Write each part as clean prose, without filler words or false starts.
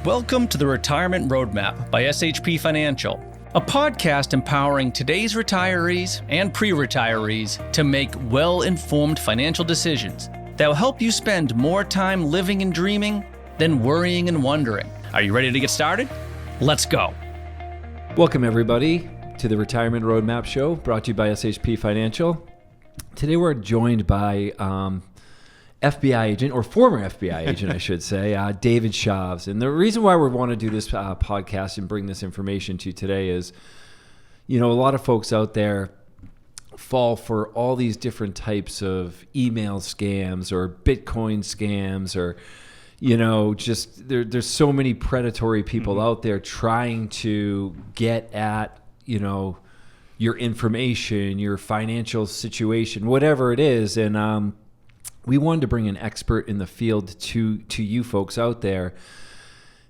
Welcome to the Retirement Roadmap by SHP Financial, a podcast empowering today's retirees and pre-retirees to make well-informed financial decisions that will help you spend more time living and dreaming than worrying and wondering. Are you ready to get started? Let's go. Welcome, everybody, to the Retirement Roadmap Show, brought to you by SHP Financial. Today we're joined by FBI agent, or former FBI agent, I should say, Dave Chaves. And the reason why we want to do this podcast and bring this information to you today is, you know, a lot of folks out there fall for all these different types of email scams or Bitcoin scams, or, you know, just there's so many predatory people out there trying to get at, you know, your information, your financial situation, whatever it is. And we wanted to bring an expert in the field to you folks out there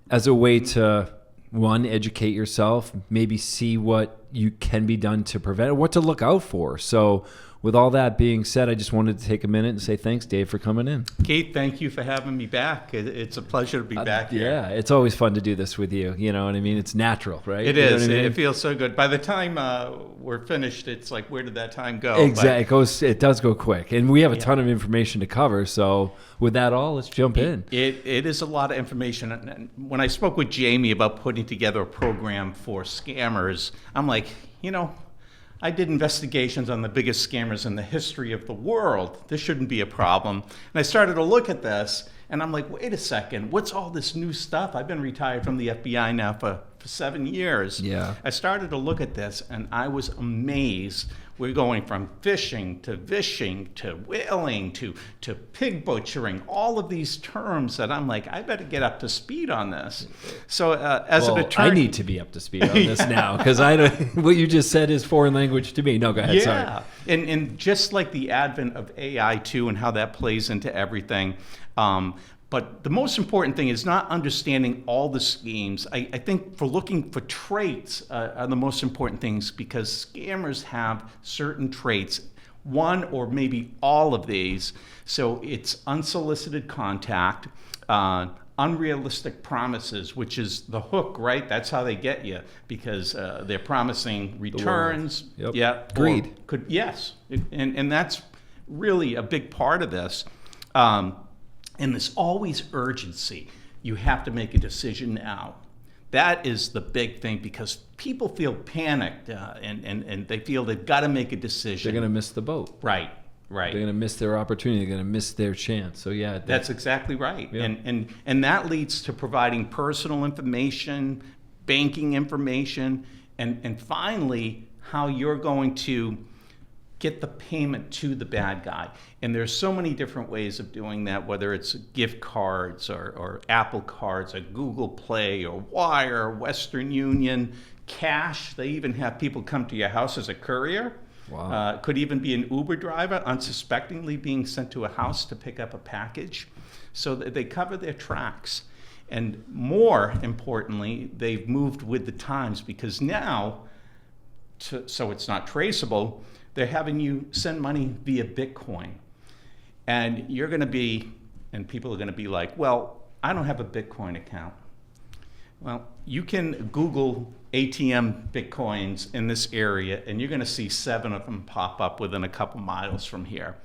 as a way to, one, educate yourself, maybe see what you can be done to prevent it, what to look out for. So with all that being said, I just wanted to take a minute and say thanks, Dave, for coming in. Kate, thank you for having me back. It's a pleasure to be back here. Yeah, it's always fun to do this with you. You know what I mean? It's natural, right? It you is. Know what I mean? It feels so good. By the time we're finished, it's like, where did that time go? Exactly. It does go quick. And we have a ton of information to cover. So with that all, let's jump in. It is a lot of information. And when I spoke with Jamie about putting together a program for scammers, I'm like, you know, I did investigations on the biggest scammers in the history of the world. This shouldn't be a problem. And I started to look at this, and I'm like, wait a second, what's all this new stuff? I've been retired from the FBI now for 7 years. Yeah. I started to look at this, and I was amazed. We're going from fishing to vishing to whaling to pig butchering, all of these terms that I'm like, I better get up to speed on this. So as an attorney, I need to be up to speed on this now, because what you just said is foreign language to me. No, go ahead. Yeah. Sorry. And just like the advent of AI too, and how that plays into everything. But the most important thing is not understanding all the schemes. I think for looking for traits are the most important things, because scammers have certain traits, one or maybe all of these. So it's unsolicited contact, unrealistic promises, which is the hook, right? That's how they get you, because they're promising returns. Yep. Yeah. Greed. Yes. And that's really a big part of this. And there's always urgency. You have to make a decision now. That is the big thing, because people feel panicked and they feel they've got to make a decision. They're going to miss the boat. Right. They're going to miss their opportunity. They're going to miss their chance. So yeah. That's exactly right. Yeah. And that leads to providing personal information, banking information, and finally, how you're going to get the payment to the bad guy. And there's so many different ways of doing that, whether it's gift cards or Apple cards or Google Play or Wire, Western Union, cash. They even have people come to your house as a courier. Wow. Could even be an Uber driver unsuspectingly being sent to a house to pick up a package. So they cover their tracks. And more importantly, they've moved with the times, because now, so it's not traceable, they're having you send money via Bitcoin. And you're going to be, and people are going to be like, well, I don't have a Bitcoin account. Well, you can Google ATM Bitcoins in this area, and you're going to see 7 of them pop up within a couple miles from here.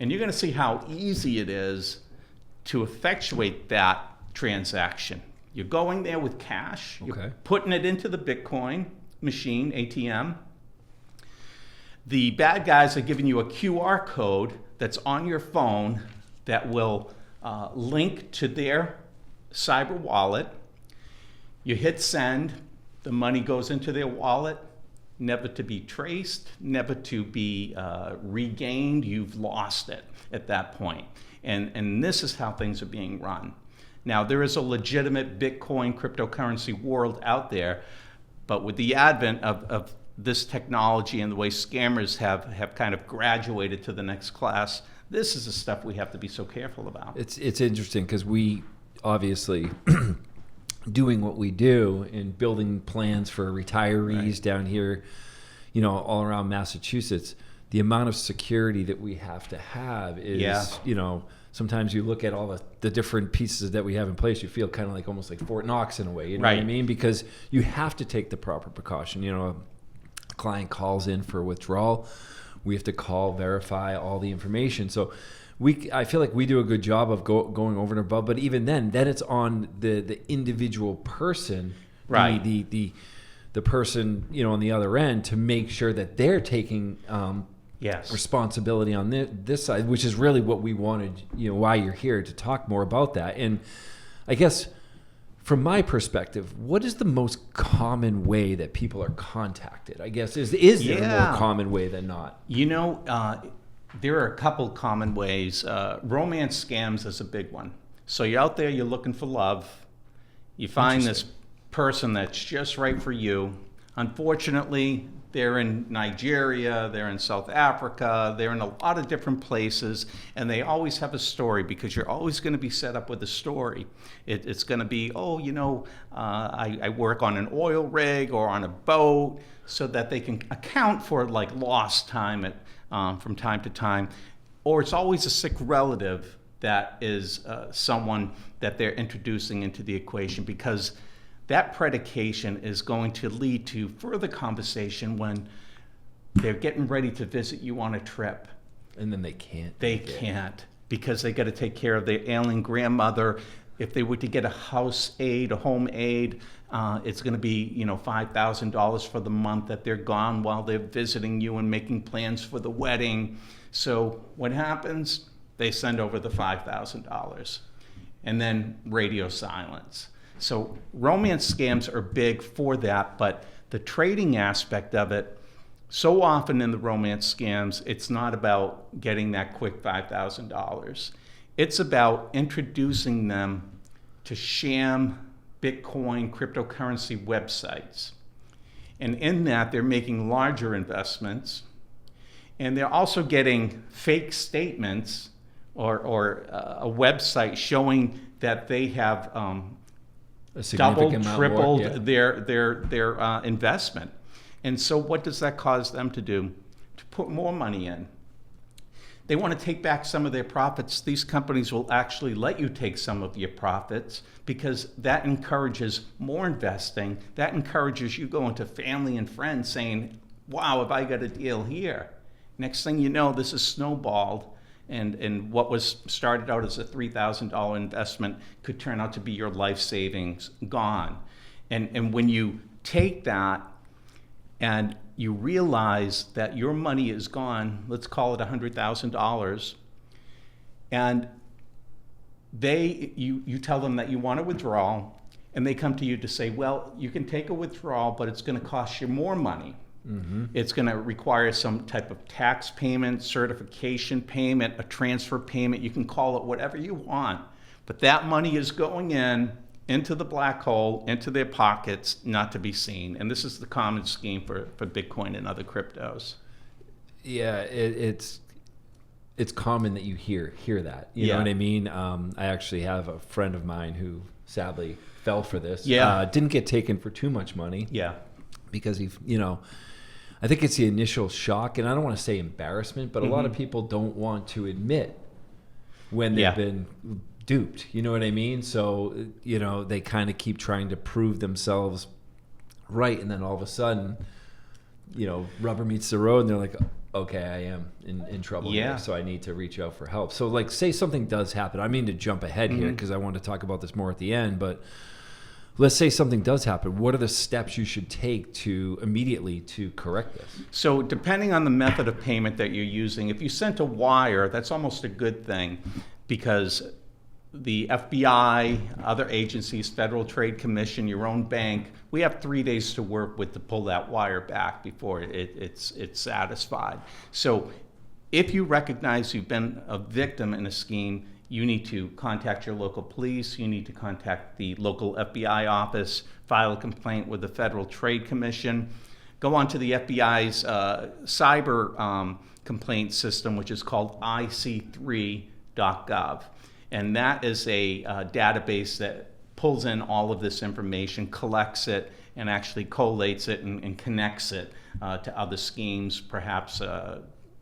And you're going to see how easy it is to effectuate that transaction. You're going there with cash, you're putting it into the Bitcoin machine, ATM. The bad guys are giving you a QR code that's on your phone that will link to their cyber wallet. You hit send, the money goes into their wallet, never to be traced, never to be regained. You've lost it at that point. And this is how things are being run. Now, there is a legitimate Bitcoin cryptocurrency world out there, but with the advent of this technology and the way scammers have kind of graduated to the next class, this is the stuff we have to be so careful about. It's interesting, because we obviously doing what we do and building plans for retirees down here, you know, all around Massachusetts, the amount of security that we have to have is, you know, sometimes you look at all the different pieces that we have in place, you feel kind of like almost like Fort Knox in a way, you know what I mean? Because you have to take the proper precaution. You know, a client calls in for withdrawal, we have to call, verify all the information. So I feel like we do a good job of going over and above, but even then it's on the individual person, right? The person, you know, on the other end, to make sure that they're taking responsibility on this side, which is really what we wanted, you know, why you're here, to talk more about that. And I guess from my perspective, what is the most common way that people are contacted? I guess is there a more common way than not? You know, there are a couple common ways. Romance scams is a big one. So you're out there, you're looking for love. You find this person that's just right for you. Unfortunately, they're in Nigeria, they're in South Africa, they're in a lot of different places, and they always have a story, because you're always going to be set up with a story. It's going to be, I work on an oil rig or on a boat, so that they can account for like lost time from time to time. Or it's always a sick relative that is someone that they're introducing into the equation, because that predication is going to lead to further conversation when they're getting ready to visit you on a trip. And then they can't. They can't, because they got to take care of their ailing grandmother. If they were to get a house aid, a home aid, it's going to be, $5,000 for the month that they're gone while they're visiting you and making plans for the wedding. So what happens? They send over the $5,000, and then radio silence. So romance scams are big for that, but the trading aspect of it, so often in the romance scams, it's not about getting that quick $5,000. It's about introducing them to sham Bitcoin cryptocurrency websites. And in that, they're making larger investments, and they're also getting fake statements or a website showing that they have doubled, tripled their investment. And so what does that cause them to do? To put more money in. They want to take back some of their profits. These companies will actually let you take some of your profits, because that encourages more investing. That encourages you going to family and friends saying, wow, have I got a deal here? Next thing you know, this is snowballed. And what was started out as a $3,000 investment could turn out to be your life savings gone. And when you take that and you realize that your money is gone, let's call it $100,000, and you tell them that you want a withdrawal, and they come to you to say, well, you can take a withdrawal, but it's going to cost you more money. Mm-hmm. It's going to require some type of tax payment, certification payment, a transfer payment. You can call it whatever you want. But that money is going into the black hole, into their pockets, not to be seen. And this is the common scheme for Bitcoin and other cryptos. Yeah, it's common that you hear that. You know what I mean? I actually have a friend of mine who sadly fell for this. Yeah. Didn't get taken for too much money. Yeah. Because I think it's the initial shock, and I don't want to say embarrassment, but a lot of people don't want to admit when they've been duped. You know what I mean? So, they kind of keep trying to prove themselves right, and then all of a sudden, rubber meets the road, and they're like, okay, I am in trouble here, so I need to reach out for help. So, like, say something does happen. I mean to jump ahead here, because I want to talk about this more at the end, but let's say something does happen. What are the steps you should take immediately to correct this? So depending on the method of payment that you're using, if you sent a wire, that's almost a good thing, because the FBI, other agencies, Federal Trade Commission, your own bank, we have 3 days to work with to pull that wire back before it's satisfied. So if you recognize you've been a victim in a scheme, you need to contact your local police, you need to contact the local FBI office, file a complaint with the Federal Trade Commission, go onto the FBI's cyber complaint system, which is called ic3.gov. And that is a database that pulls in all of this information, collects it, and actually collates it and connects it to other schemes, perhaps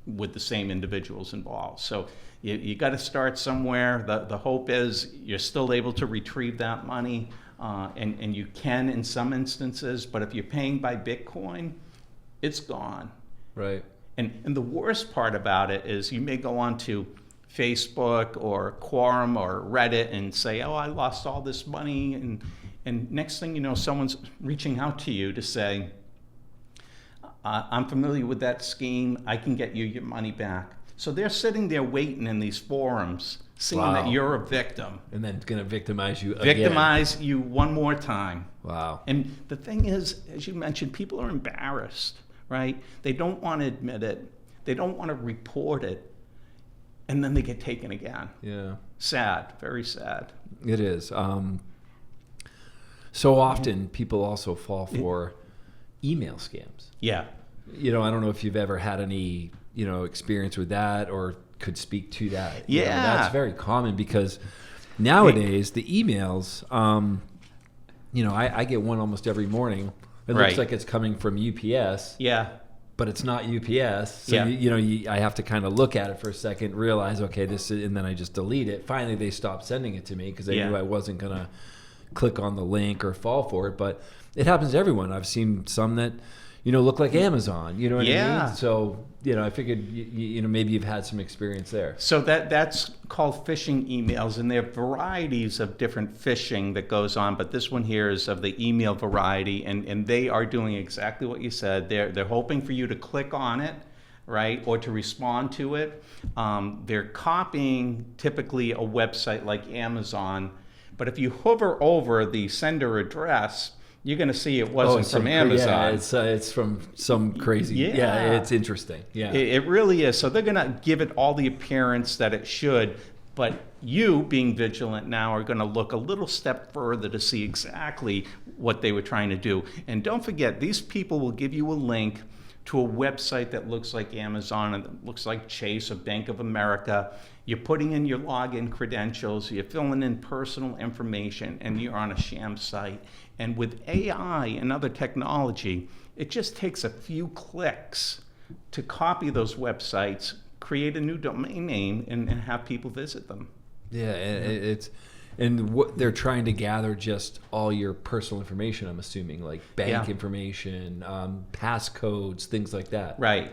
with the same individuals involved. So you got to start somewhere. The hope is you're still able to retrieve that money, and you can in some instances, but if you're paying by Bitcoin, it's gone. Right. And the worst part about it is you may go on to Facebook or Quorum or Reddit and say, oh, I lost all this money, and next thing you know, someone's reaching out to you to say, I'm familiar with that scheme, I can get you your money back. So they're sitting there waiting in these forums, seeing that you're a victim. And then going to victimize you again. Victimize you one more time. Wow. And the thing is, as you mentioned, people are embarrassed, right? They don't want to admit it. They don't want to report it. And then they get taken again. Yeah. Sad, very sad. It is. So often people also fall for email scams. Yeah. I don't know if you've ever had any, experience with that or could speak to that. Yeah. That's very common because nowadays the emails, I get one almost every morning. It looks like it's coming from UPS. Yeah. But it's not UPS. So, I have to kind of look at it for a second, realize, okay, and then I just delete it. Finally, they stopped sending it to me because they knew I wasn't going to click on the link or fall for it. But it happens to everyone. I've seen some that, look like Amazon. You know what I mean? So, I figured, maybe you've had some experience there. So that's called phishing emails, and there are varieties of different phishing that goes on, but this one here is of the email variety, and they are doing exactly what you said. They're hoping for you to click on it, right, or to respond to it. They're copying typically a website like Amazon, but if you hover over the sender address, you're going to see it wasn't from Amazon. Yeah, it's from some crazy. Yeah, it's interesting. Yeah, it really is. So they're going to give it all the appearance that it should, but you, being vigilant now, are going to look a little step further to see exactly what they were trying to do. And don't forget, these people will give you a link to a website that looks like Amazon and that looks like Chase or Bank of America. You're putting in your login credentials, you're filling in personal information, and you're on a sham site. And with AI and other technology, it just takes a few clicks to copy those websites, create a new domain name, and have people visit them. Yeah, and what they're trying to gather just all your personal information, I'm assuming, like bank information, passcodes, things like that. Right.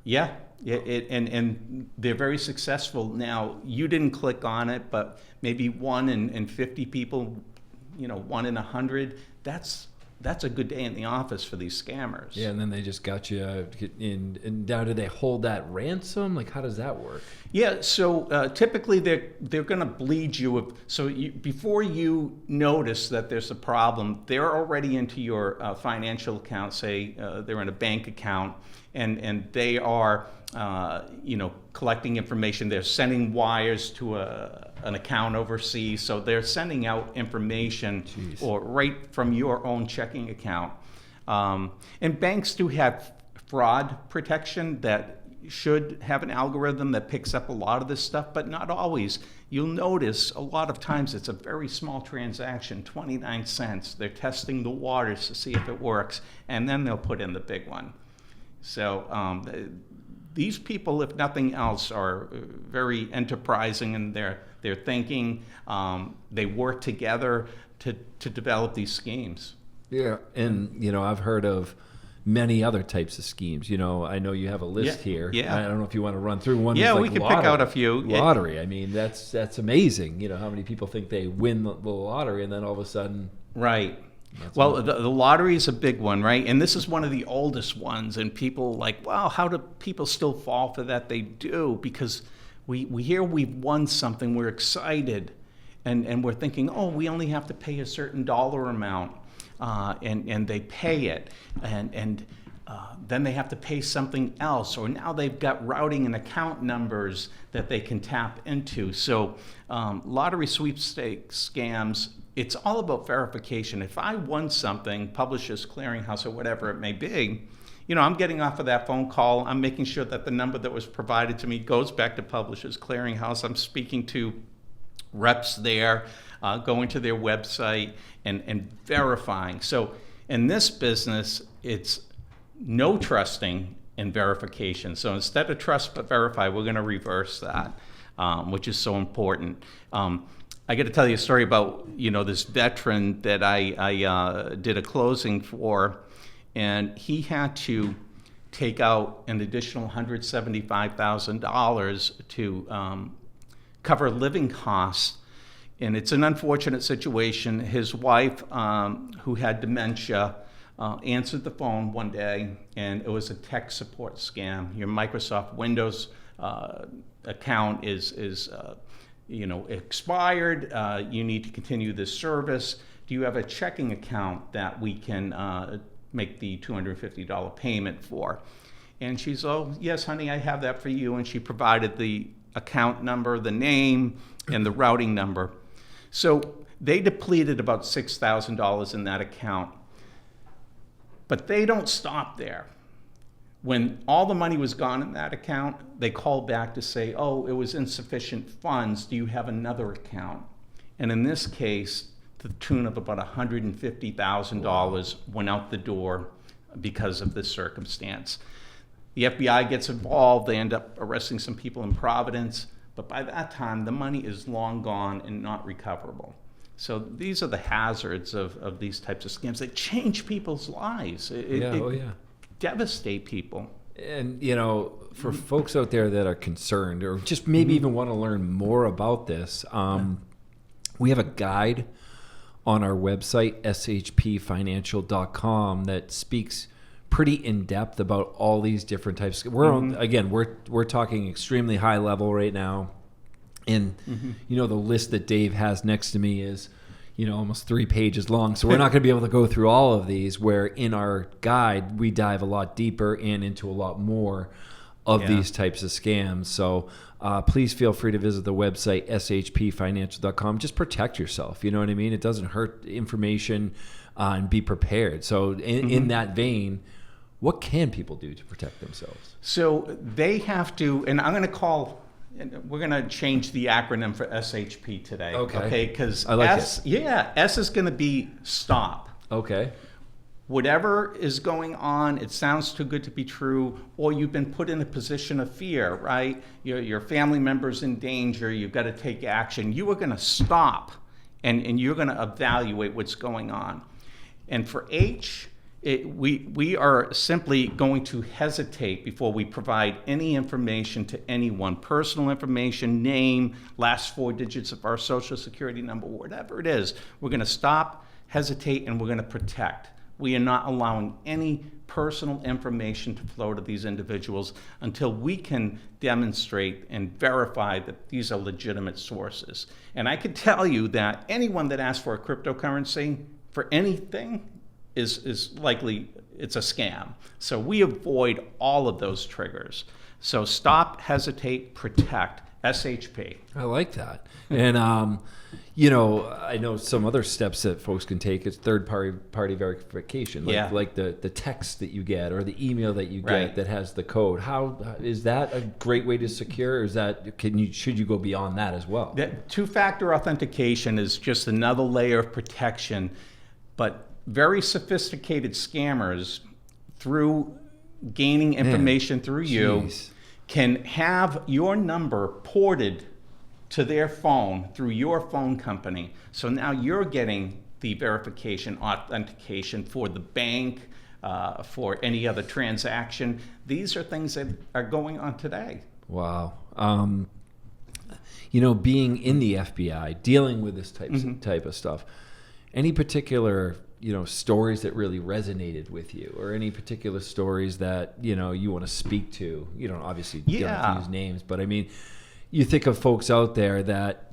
Yeah. And they're very successful. Now, you didn't click on it, but maybe 1 in 50 people, 1 in 100, that's a good day in the office for these scammers. Yeah, and then they just got you in. And now, do they hold that ransom? Like, how does that work? Yeah, so typically they're going to bleed you. Before you notice that there's a problem, they're already into your financial account. Say they're in a bank account, and they are collecting information. They're sending wires to an account overseas, so they're sending out information or right from your own checking account. And banks do have fraud protection that should have an algorithm that picks up a lot of this stuff, but not always. You'll notice a lot of times it's a very small transaction, 29 cents. They're testing the waters to see if it works, and then they'll put in the big one. So these people, if nothing else, are very enterprising in their thinking. They work together to develop these schemes. Yeah, and I've heard of many other types of schemes. I know you have a list here. Yeah. I don't know if you want to run through one. Yeah, like we could pick out a few. Lottery. I mean, that's amazing. How many people think they win the lottery and then all of a sudden. Right. Well, the lottery is a big one, right? And this is one of the oldest ones. And people like, wow, how do people still fall for that? They do, because we hear we've won something, we're excited, and we're thinking, oh, we only have to pay a certain dollar amount, and they pay it, and then they have to pay something else, or now they've got routing and account numbers that they can tap into. So lottery sweepstakes scams, it's all about verification. If I won something, Publishers Clearinghouse or whatever it may be, I'm getting off of that phone call. I'm making sure that the number that was provided to me goes back to Publishers Clearinghouse. I'm speaking to reps there, going to their website and verifying. So in this business, it's no trusting and verification. So instead of trust but verify, we're going to reverse that. which is so important. I got to tell you a story about, this veteran that I did a closing for, and he had to take out an additional $175,000 to cover living costs. And it's an unfortunate situation. His wife, who had dementia, answered the phone one day, and it was a tech support scam. Your Microsoft Windows account is expired. You need to continue this service. Do you have a checking account that we can make the $250 payment for? And she's, oh, yes, honey, I have that for you. And she provided the account number, the name, and the routing number. So they depleted about $6,000 in that account. But they don't stop there. When all the money was gone in that account, they called back to say, oh, it was insufficient funds. Do you have another account? And in this case, the tune of about $150,000 went out the door because of this circumstance. The FBI gets involved. They end up arresting some people in Providence. But by that time, the money is long gone and not recoverable. So these are the hazards of these types of scams. They change people's lives. It devastate people. And, for folks out there that are concerned or just maybe even want to learn more about this, we have a guide on our website, shpfinancial.com, that speaks pretty in depth about all these different types. We're talking extremely high level right now. And, the list that Dave has next to me is, almost 3 pages long. So we're not going to be able to go through all of these, where in our guide, we dive a lot deeper and into a lot more of these types of scams. So please feel free to visit the website, shpfinancial.com. Just protect yourself. You know what I mean? It doesn't hurt information, and be prepared. So in that vein, what can people do to protect themselves? So they have to, and I'm going to we're going to change the acronym for SHP today. Okay. Because S is going to be stop. Okay. Whatever is going on, it sounds too good to be true, or you've been put in a position of fear, right? Your family member's in danger. You've got to take action. You are going to stop, and you're going to evaluate what's going on. And for H, we are simply going to hesitate before we provide any information to anyone, personal information, name, last 4 digits of our social security number, whatever it is. We're going to stop, hesitate, and we're going to protect. We are not allowing any personal information to flow to these individuals until we can demonstrate and verify that these are legitimate sources. And I can tell you that anyone that asks for a cryptocurrency for anything is likely it's a scam. So we avoid all of those triggers. So stop, hesitate, protect. SHP. I like that. And I know some other steps that folks can take is third-party verification, like the text that you get or the email that you get that has the code. How is that a great way to secure? Or is that should you go beyond that as well? That two-factor authentication is just another layer of protection, but very sophisticated scammers, through gaining information through you, can have your number ported to their phone through your phone company. So now you're getting the verification, authentication for the bank, for any other transaction. These are things that are going on today. Wow. Being in the FBI, dealing with this type of stuff, any particular stories that really resonated with you, or any particular stories that you want to speak to? Obviously you don't have to use names, but I mean, you think of folks out there that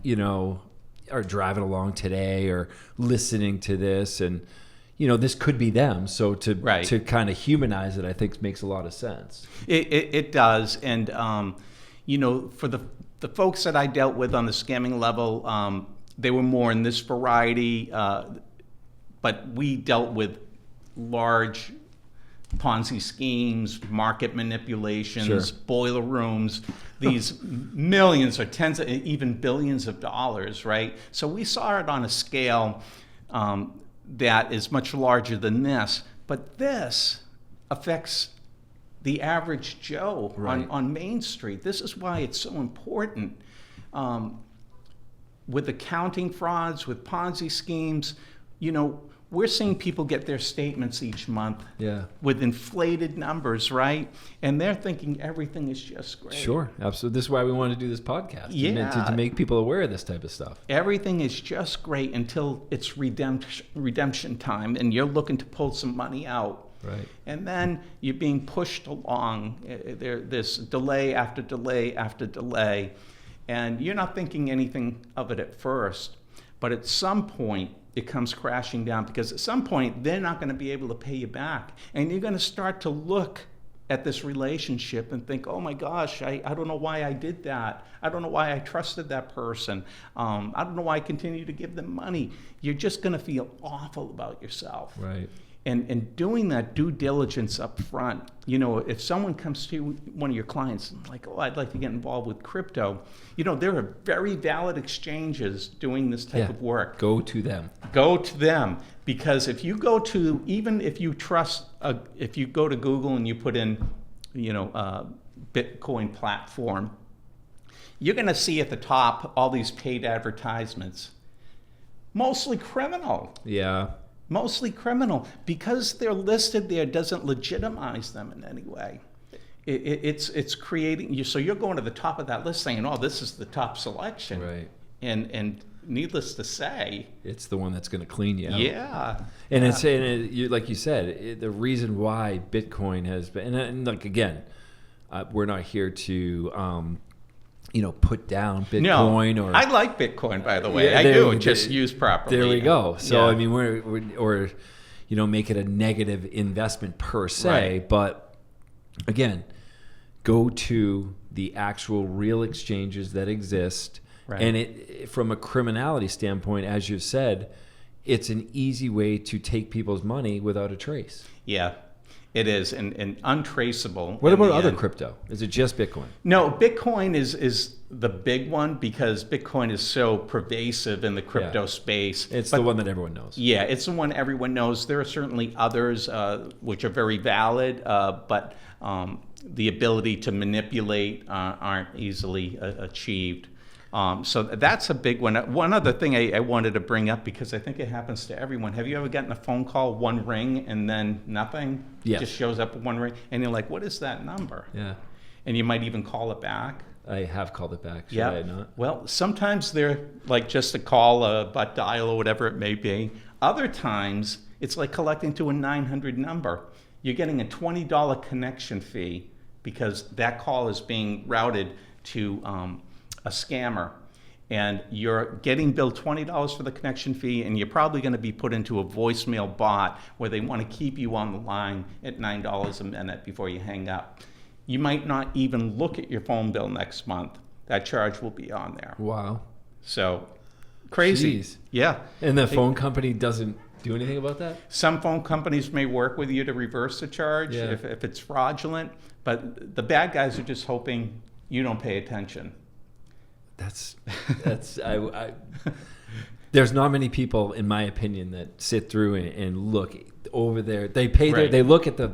are driving along today or listening to this, and this could be them. So to kind of humanize it, I think makes a lot of sense. It does, and for the folks that I dealt with on the scamming level, they were more in this variety. But we dealt with large Ponzi schemes, market manipulations, boiler rooms, these millions or tens of even billions of dollars, right? So we saw it on a scale that is much larger than this. But this affects the average Joe on Main Street. This is why it's so important. with accounting frauds, with Ponzi schemes, we're seeing people get their statements each month with inflated numbers, right? And they're thinking everything is just great. Sure, absolutely. This is why we want to do this podcast, to make people aware of this type of stuff. Everything is just great until it's redemption time, and you're looking to pull some money out. Right. And then you're being pushed along. There's delay after delay after delay, and you're not thinking anything of it at first, but at some point, it comes crashing down, because at some point they're not going to be able to pay you back, and you're going to start to look at this relationship and think, oh my gosh, I don't know why I did that. I don't know why I trusted that person. I don't know why I continue to give them money. You're just going to feel awful about yourself. Right. And doing that due diligence up front, if someone comes to one of your clients and like, oh, I'd like to get involved with crypto, there are very valid exchanges doing this type of work. Go to them. Go to them, because if you go to, even if you trust, if you go to Google and you put in, Bitcoin platform, you're going to see at the top all these paid advertisements, mostly criminal. Yeah. Mostly criminal. Because they're listed there doesn't legitimize them in any way. It's creating you. So you're going to the top of that list saying, oh, this is the top selection. Right. And needless to say, it's the one that's going to clean you out. Yeah. And like you said, the reason why Bitcoin has been, and like, again, we're not here to, put down Bitcoin. No, or I like Bitcoin, by the way. I do, just used properly. There we go. So, I mean, we're make it a negative investment per se, right. But again, go to the actual real exchanges that exist. Right. And from a criminality standpoint, as you said, it's an easy way to take people's money without a trace. Yeah, it is, and untraceable. What about other crypto? Is it just Bitcoin? No, Bitcoin is the big one, because Bitcoin is so pervasive in the crypto space. It's the one that everyone knows. Yeah, it's the one everyone knows. There are certainly others which are very valid, but the ability to manipulate aren't easily achieved. So that's a big one. One other thing I wanted to bring up, because I think it happens to everyone. Have you ever gotten a phone call, one ring, and then nothing? Yes. It just shows up with one ring, and you're like, what is that number? Yeah. And you might even call it back. I have called it back. Should I not? Well, sometimes they're like just a call, a butt dial, or whatever it may be. Other times, it's like collecting to a 900 number. You're getting a $20 connection fee because that call is being routed to a scammer, and you're getting billed $20 for the connection fee, and you're probably going to be put into a voicemail bot where they want to keep you on the line at $9 a minute before you hang up. You might not even look at your phone bill next month. That charge will be on there. Wow. So crazy. Jeez. Yeah. And the phone company doesn't do anything about that? Some phone companies may work with you to reverse the charge if it's fraudulent, but the bad guys are just hoping you don't pay attention. There's not many people, in my opinion, that sit through and look over there. They pay Right. they look at the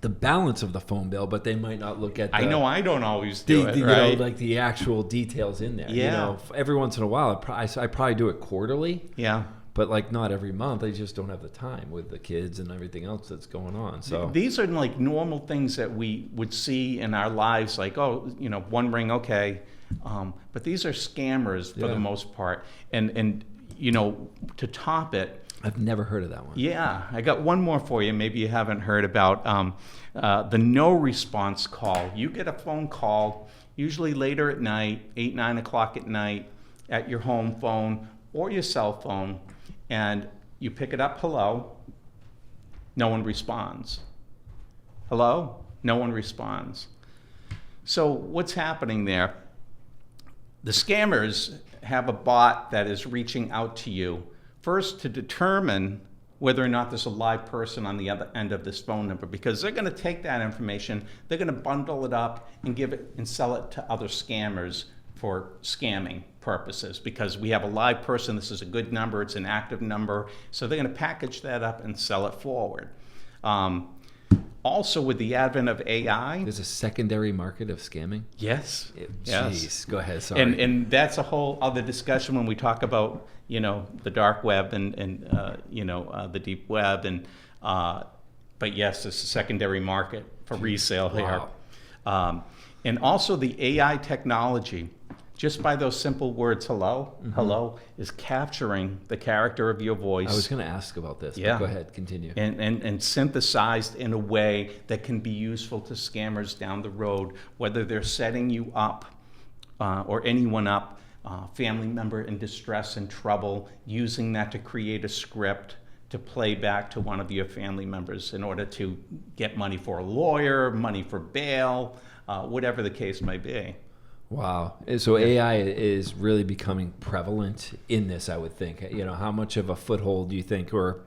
balance of the phone bill, but they might not look at I know I don't always do it, right? like the actual details in there. Yeah. Every once in a while, I probably do it quarterly. Yeah. But like not every month. I just don't have the time with the kids and everything else that's going on. So these are like normal things that we would see in our lives, like, oh, one ring, okay. But these are scammers for the most part. And to top it, I've never heard of that one. yeah, I got one more for you. Maybe you haven't heard about the no response call. You get a phone call, usually later at night, 8, 9 o'clock at night, at your home phone or your cell phone, and you pick it up, hello, no one responds. Hello, no one responds. So what's happening there? The scammers have a bot that is reaching out to you, first to determine whether or not there's a live person on the other end of this phone number, because they're going to take that information, they're going to bundle it up and give it and sell it to other scammers for scamming purposes, because we have a live person, this is a good number, it's an active number, so they're going to package that up and sell it forward. Also, with the advent of AI, There's a secondary market of scamming? yes, Jeez, yes. go ahead, sorry. And that's a whole other discussion when we talk about, the dark web and the deep web. But yes, it's a secondary market for resale here. Wow. And also the AI technology, just by those simple words, hello, is capturing the character of your voice. I was going to ask about this, Yeah. but go ahead, continue. and synthesized in a way that can be useful to scammers down the road, whether they're setting you up or anyone up, family member in distress and trouble, using that to create a script to play back to one of your family members in order to get money for a lawyer, money for bail, whatever the case may be. Wow. So AI is really becoming prevalent in this, I would think. How much of a foothold do you think, or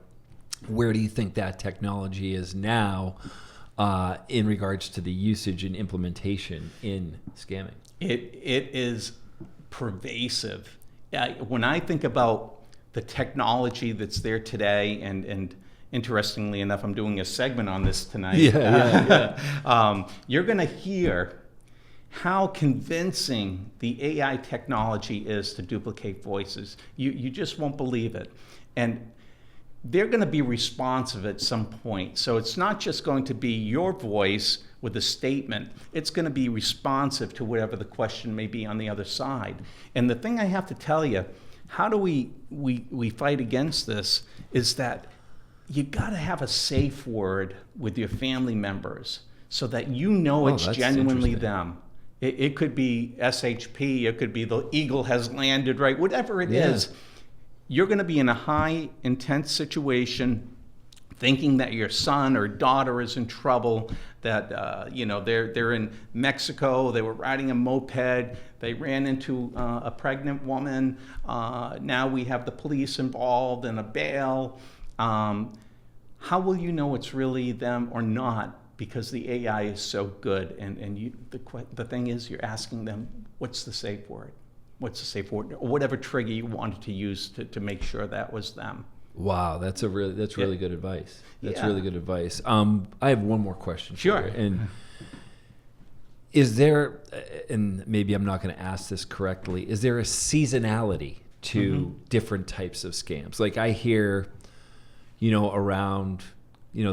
where do you think that technology is now in regards to the usage and implementation in scamming? It is pervasive. When I think about the technology that's there today, and interestingly enough, I'm doing a segment on this tonight. You're going to hear how convincing the AI technology is to duplicate voices. You just won't believe it. And they're going to be responsive at some point. So it's not just going to be your voice with a statement. It's going to be responsive to whatever the question may be on the other side. And the thing I have to tell you, how do we fight against this, is that you got to have a safe word with your family members so that it's genuinely them. It could be SHP, it could be the eagle has landed, right? Whatever it is, you're going to be in a high intense situation, thinking that your son or daughter is in trouble, that they're in Mexico, they were riding a moped, they ran into a pregnant woman. Now we have the police involved in a bail. How will you know it's really them or not? Because the AI is so good, and the thing is, you're asking them, what's the safe word? What's the safe word? Or whatever trigger you wanted to use to make sure that was them. Wow, that's really good advice. That's really good advice. I have one more question. Sure. For you. And is there, and maybe I'm not going to ask this correctly, is there a seasonality to different types of scams? Like I hear, around,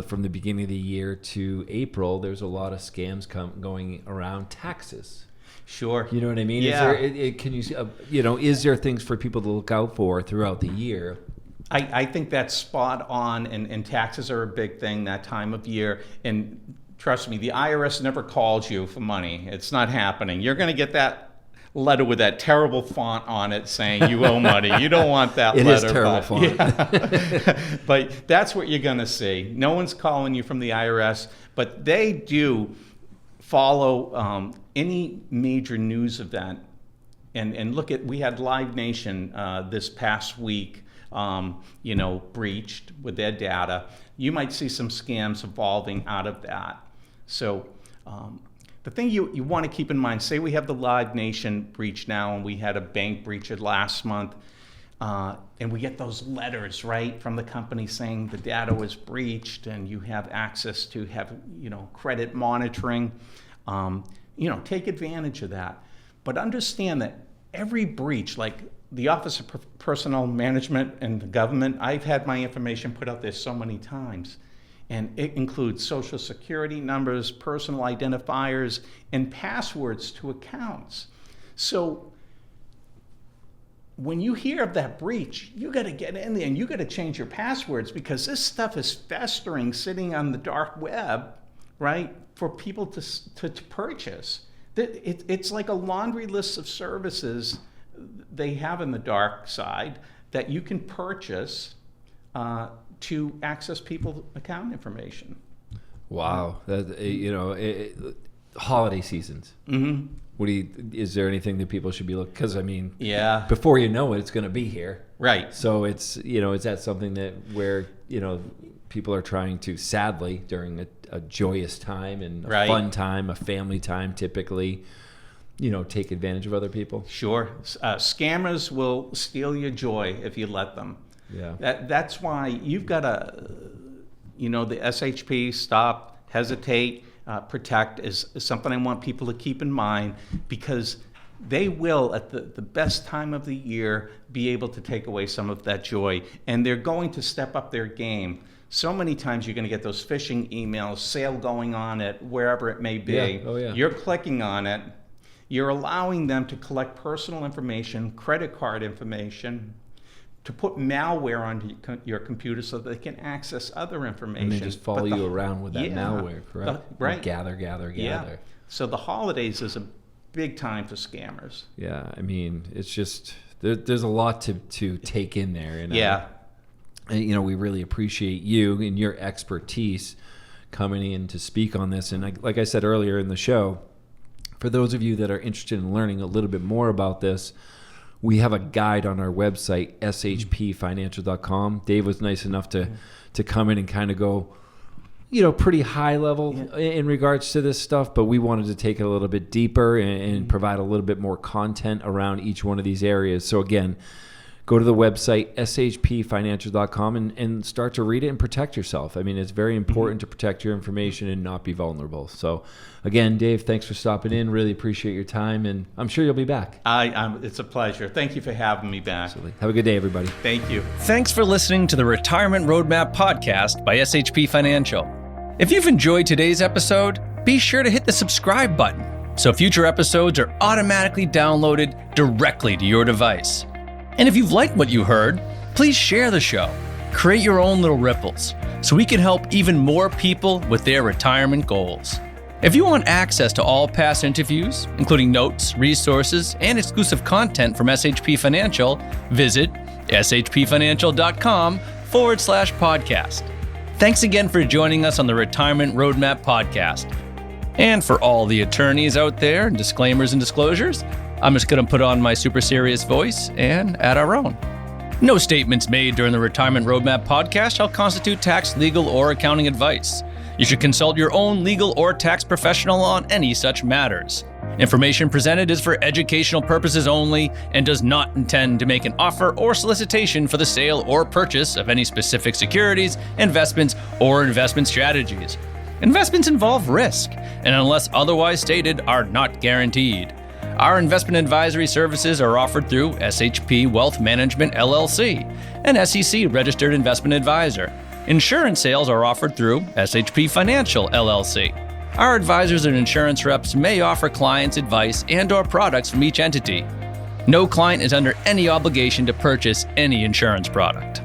from the beginning of the year to April, there's a lot of scams going around taxes. Sure. You know what I mean? Yeah. Is there things for people to look out for throughout the year? I think that's spot on, and taxes are a big thing that time of year. And trust me, the IRS never calls you for money. It's not happening. You're going to get that letter with that terrible font on it saying you owe money. You don't want that letter. It is terrible font. Yeah. But that's what you're going to see. No one's calling you from the IRS, but they do follow any major news event. And look at, we had Live Nation this past week, breached with their data. You might see some scams evolving out of that. So the thing you want to keep in mind, say we have the Live Nation breach now, and we had a bank breach last month, and we get those letters, right, from the company saying the data was breached and you have access to have, credit monitoring. Take advantage of that. But understand that every breach, like the Office of Personnel Management and the government, I've had my information put out there so many times. And it includes social security numbers, personal identifiers, and passwords to accounts. So when you hear of that breach, you got to get in there and you got to change your passwords, because this stuff is festering, sitting on the dark web, right, for people to purchase. It's like a laundry list of services they have in the dark side that you can purchase to access people's account information. Wow, holiday seasons. Mm-hmm. Is there anything that people should be looking? Because before you know it, it's going to be here. Right. So it's is that something that where people are trying to, sadly, during a joyous time and a fun time, a family time, typically, take advantage of other people? Sure. Scammers will steal your joy if you let them. Yeah. That's why you've got to, the SHP, stop hesitate, protect is something I want people to keep in mind, because they will, at the best time of the year, be able to take away some of that joy, and they're going to step up their game. So many times you're going to get those phishing emails, sale going on at wherever it may be. Yeah. Oh, yeah. You're clicking on it. You're allowing them to collect personal information, credit card information, to put malware onto your computer so that they can access other information. And they just follow you around with that malware, correct? Right. Gather. Yeah. So the holidays is a big time for scammers. Yeah, I mean, it's just there's a lot to take in there. And, and, we really appreciate you and your expertise coming in to speak on this. And like I said earlier in the show, for those of you that are interested in learning a little bit more about this, we have a guide on our website, shpfinancial.com. Dave was nice enough to come in and kind of go, pretty high level in regards to this stuff, but we wanted to take it a little bit deeper and provide a little bit more content around each one of these areas. So again, go to the website, shpfinancial.com, and start to read it and protect yourself. I mean, it's very important to protect your information and not be vulnerable. So again, Dave, thanks for stopping in. Really appreciate your time, and I'm sure you'll be back. It's a pleasure. Thank you for having me back. Absolutely. Have a good day, everybody. Thank you. Thanks for listening to the Retirement Roadmap podcast by SHP Financial. If you've enjoyed today's episode, be sure to hit the subscribe button so future episodes are automatically downloaded directly to your device. And if you've liked what you heard, please share the show. Create your own little ripples so we can help even more people with their retirement goals. If you want access to all past interviews, including notes, resources, and exclusive content from SHP Financial, visit shpfinancial.com/podcast. Thanks again for joining us on the Retirement Roadmap podcast. And for all the attorneys out there, and disclaimers and disclosures, I'm just going to put on my super serious voice and add our own. No statements made during the Retirement Roadmap podcast shall constitute tax, legal, or accounting advice. You should consult your own legal or tax professional on any such matters. Information presented is for educational purposes only and does not intend to make an offer or solicitation for the sale or purchase of any specific securities, investments, or investment strategies. Investments involve risk, and unless otherwise stated, are not guaranteed. Our investment advisory services are offered through SHP Wealth Management, LLC, an SEC-registered investment advisor. Insurance sales are offered through SHP Financial, LLC. Our advisors and insurance reps may offer clients advice and/or products from each entity. No client is under any obligation to purchase any insurance product.